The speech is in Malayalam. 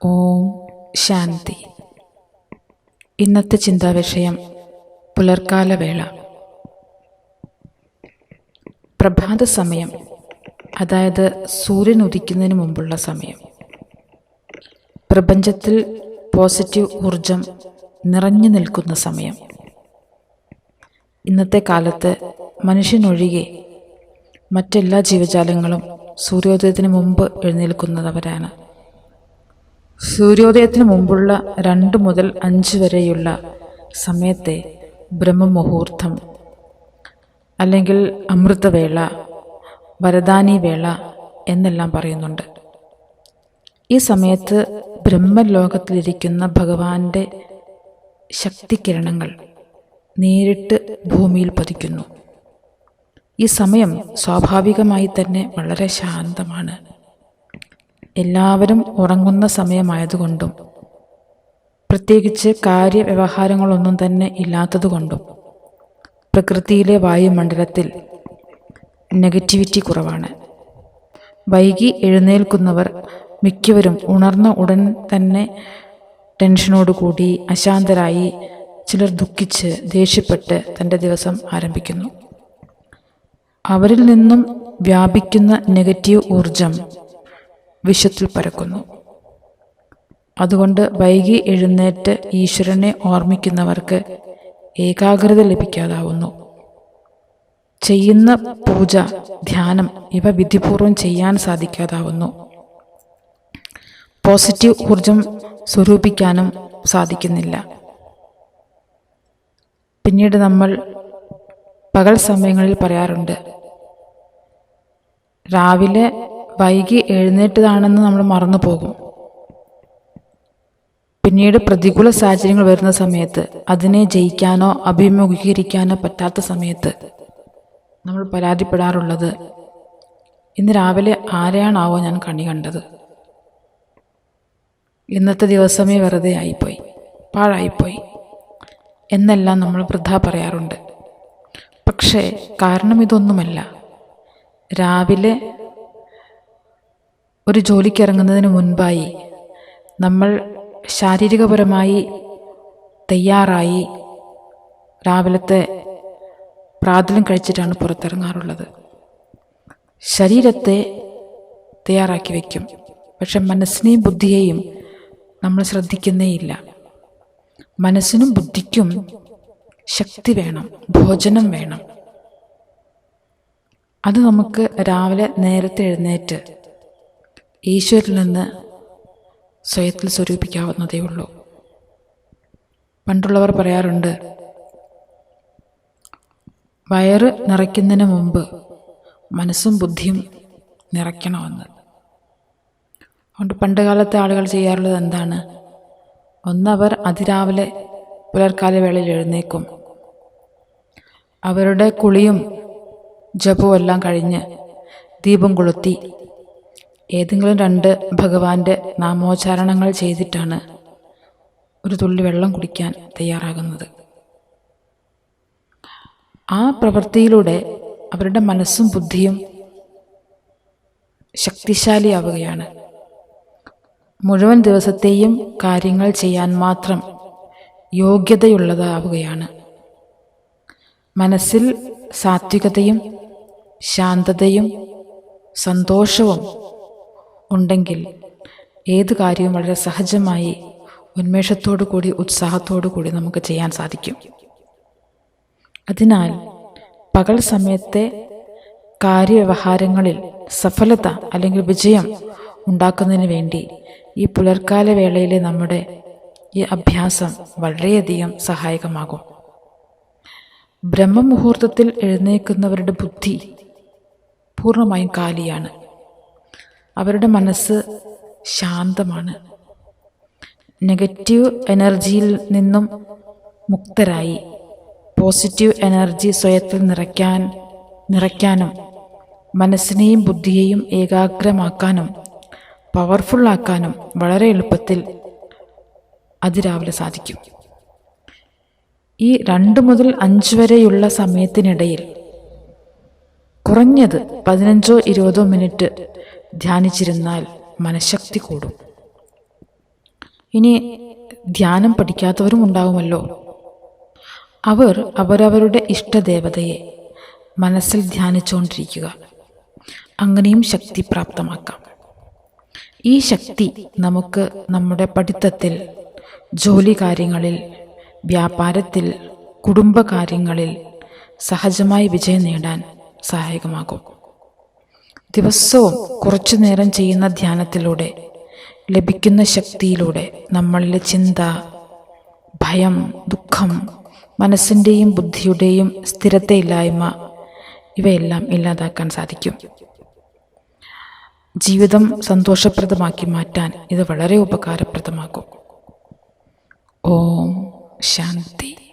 ഓം ശാന്തി. ഇന്നത്തെ ചിന്താവിഷയം പുലർക്കാലവേള. പ്രഭാത സമയം, അതായത് സൂര്യൻ ഉദിക്കുന്നതിന് മുമ്പുള്ള സമയം. പ്രപഞ്ചത്തിൽ പോസിറ്റീവ് ഊർജം നിറഞ്ഞു നിൽക്കുന്ന സമയം. ഇന്നത്തെ കാലത്ത് മനുഷ്യനൊഴികെ മറ്റെല്ലാ ജീവജാലങ്ങളും സൂര്യോദയത്തിന് മുമ്പ് എഴുന്നേൽക്കുന്നവരാണ്. സൂര്യോദയത്തിന് മുമ്പുള്ള 2 മുതൽ 5 വരെയുള്ള സമയത്തെ ബ്രഹ്മമുഹൂർത്തം അല്ലെങ്കിൽ അമൃതവേള, വരദാനി വേള എന്നെല്ലാം പറയുന്നുണ്ട്. ഈ സമയത്ത് ബ്രഹ്മലോകത്തിലിരിക്കുന്ന ഭഗവാന്റെ ശക്തികിരണങ്ങൾ നേരിട്ട് ഭൂമിയിൽ പതിക്കുന്നു. ഈ സമയം സ്വാഭാവികമായി തന്നെ വളരെ ശാന്തമാണ്. എല്ലാവരും ഉറങ്ങുന്ന സമയമായതുകൊണ്ടും പ്രത്യേകിച്ച് കാര്യവ്യവഹാരങ്ങളൊന്നും തന്നെ ഇല്ലാത്തതുകൊണ്ടും പ്രകൃതിയിലെ വായുമണ്ഡലത്തിൽ നെഗറ്റിവിറ്റി കുറവാണ്. വൈകി എഴുന്നേൽക്കുന്നവർ മിക്കവരും ഉണർന്ന ഉടൻ തന്നെ ടെൻഷനോടുകൂടി അശാന്തരായി, ചിലർ ദുഃഖിച്ച് ദേഷ്യപ്പെട്ട് തൻ്റെ ദിവസം ആരംഭിക്കുന്നു. അവരിൽ നിന്നും വ്യാപിക്കുന്ന നെഗറ്റീവ് ഊർജം വിശ്വത്തിൽ പരക്കുന്നു. അതുകൊണ്ട് വൈകി എഴുന്നേറ്റ് ഈശ്വരനെ ഓർമ്മിക്കുന്നവർക്ക് ഏകാഗ്രത ലഭിക്കാതാവുന്നു. ചെയ്യുന്ന പൂജ, ധ്യാനം ഇവ വിധിപൂർവം ചെയ്യാൻ സാധിക്കാതാവുന്നു. പോസിറ്റീവ് ഊർജം സ്വരൂപിക്കാനും സാധിക്കുന്നില്ല. പിന്നീട് നമ്മൾ പകൽ സമയങ്ങളിൽ പറയാറുണ്ട്, രാവിലെ വൈകി എഴുന്നേറ്റതാണെന്ന് നമ്മൾ മറന്നു പോകും. പിന്നീട് പ്രതികൂല സാഹചര്യങ്ങൾ വരുന്ന സമയത്ത്, അതിനെ ജയിക്കാനോ അഭിമുഖീകരിക്കാനോ പറ്റാത്ത സമയത്ത് നമ്മൾ പരാതിപ്പെടാറുള്ളത്, ഇന്ന് രാവിലെ ആരെയാണാവോ ഞാൻ കണി കണ്ടത്, ഇന്നത്തെ ദിവസമേ വെറുതെ ആയിപ്പോയി, പാഴായിപ്പോയി എന്നെല്ലാം നമ്മൾ വൃഥാ പറയാറുണ്ട്. പക്ഷേ കാരണം ഇതൊന്നുമല്ല. രാവിലെ ഒരു ജോലിക്കിറങ്ങുന്നതിന് മുൻപായി നമ്മൾ ശാരീരികപരമായി തയ്യാറായി രാവിലത്തെ പ്രാതലും കഴിച്ചിട്ടാണ് പുറത്തിറങ്ങാറുള്ളത്. ശരീരത്തെ തയ്യാറാക്കി വയ്ക്കും, പക്ഷെ മനസ്സിനെയും ബുദ്ധിയെയും നമ്മൾ ശ്രദ്ധിക്കുന്നേയില്ല. മനസ്സിനും ബുദ്ധിക്കും ശക്തി വേണം, ഭോജനം വേണം. അത് നമുക്ക് രാവിലെ നേരത്തെ എഴുന്നേറ്റ് ഈശ്വരിൽ നിന്ന് സ്വയത്തിൽ സ്വരൂപിക്കാവുന്നതേ ഉള്ളൂ. പണ്ടുള്ളവർ പറയാറുണ്ട്, വയറ് നിറയ്ക്കുന്നതിന് മുമ്പ് മനസ്സും ബുദ്ധിയും നിറയ്ക്കണമെന്ന്. അതുകൊണ്ട് പണ്ടുകാലത്തെ ആളുകൾ ചെയ്യാറുള്ളത് എന്താണ്? ഒന്നവർ അതിരാവിലെ പുലർക്കാല വേളയിൽ എഴുന്നേക്കും. അവരുടെ കുളിയും ജപവും എല്ലാം കഴിഞ്ഞ് ദീപം കൊളുത്തി ഏതെങ്കിലും 2 ഭഗവാന്റെ നാമോച്ചാരണങ്ങൾ ചെയ്തിട്ടാണ് ഒരു തുള്ളി വെള്ളം കുടിക്കാൻ തയ്യാറാകുന്നത്. ആ പ്രവൃത്തിയിലൂടെ അവരുടെ മനസ്സും ബുദ്ധിയും ശക്തിശാലിയാവുകയാണ്. മുഴുവൻ ദിവസത്തെയും കാര്യങ്ങൾ ചെയ്യാൻ മാത്രം യോഗ്യതയുള്ളതാവുകയാണ്. മനസ്സിൽ സാത്വികതയും ശാന്തതയും സന്തോഷവും ഉണ്ടെങ്കിൽ ഏത് കാര്യവും വളരെ സഹജമായി ഉന്മേഷത്തോടു കൂടി, ഉത്സാഹത്തോടു കൂടി നമുക്ക് ചെയ്യാൻ സാധിക്കും. അതിനാൽ പകൽ സമയത്തെ കാര്യവ്യവഹാരങ്ങളിൽ സഫലത അല്ലെങ്കിൽ വിജയം ഉണ്ടാക്കുന്നതിന് വേണ്ടി ഈ പുലർക്കാല വേളയിലെ നമ്മുടെ ഈ അഭ്യാസം വളരെയധികം സഹായകമാകും. ബ്രഹ്മമുഹൂർത്തത്തിൽ എഴുന്നേൽക്കുന്നവരുടെ ബുദ്ധി പൂർണ്ണമായും കാലിയാണ്. അവരുടെ മനസ്സ് ശാന്തമാണ്. നെഗറ്റീവ് എനർജിയിൽ നിന്നും മുക്തരായി പോസിറ്റീവ് എനർജി സ്വയത്തിൽ നിറയ്ക്കാനും മനസ്സിനെയും ബുദ്ധിയെയും ഏകാഗ്രമാക്കാനും പവർഫുള്ളാക്കാനും വളരെ എളുപ്പത്തിൽ അതിരാവിലെ സാധിക്കും. ഈ 2 മുതൽ 5 വരെയുള്ള സമയത്തിനിടയിൽ കുറഞ്ഞത് 15-20 മിനിറ്റ് ധ്യാനിച്ചിരുന്നാൽ മനഃശക്തി കൂടും. ഇനി ധ്യാനം പഠിക്കാത്തവരും ഉണ്ടാവുമല്ലോ. അവർ അവരവരുടെ ഇഷ്ടദേവതയെ മനസ്സിൽ ധ്യാനിച്ചുകൊണ്ടിരിക്കുക. അങ്ങനെയും ശക്തി പ്രാപ്തമാക്കാം. ഈ ശക്തി നമുക്ക് നമ്മുടെ പഠിത്തത്തിൽ, ജോലി കാര്യങ്ങളിൽ, വ്യാപാരത്തിൽ, കുടുംബകാര്യങ്ങളിൽ സഹജമായി വിജയം നേടാൻ സഹായകമാകും. ദിവസവും കുറച്ചു നേരം ചെയ്യുന്ന ധ്യാനത്തിലൂടെ ലഭിക്കുന്ന ശക്തിയിലൂടെ നമ്മളിലെ ചിന്ത, ഭയം, ദുഃഖം, മനസ്സിൻ്റെയും ബുദ്ധിയുടെയും സ്ഥിരതയില്ലായ്മ ഇവയെല്ലാം ഇല്ലാതാക്കാൻ സാധിക്കും. ജീവിതം സന്തോഷപ്രദമാക്കി മാറ്റാൻ ഇത് വളരെ ഉപകാരപ്രദമാകും. ഓം ശാന്തി.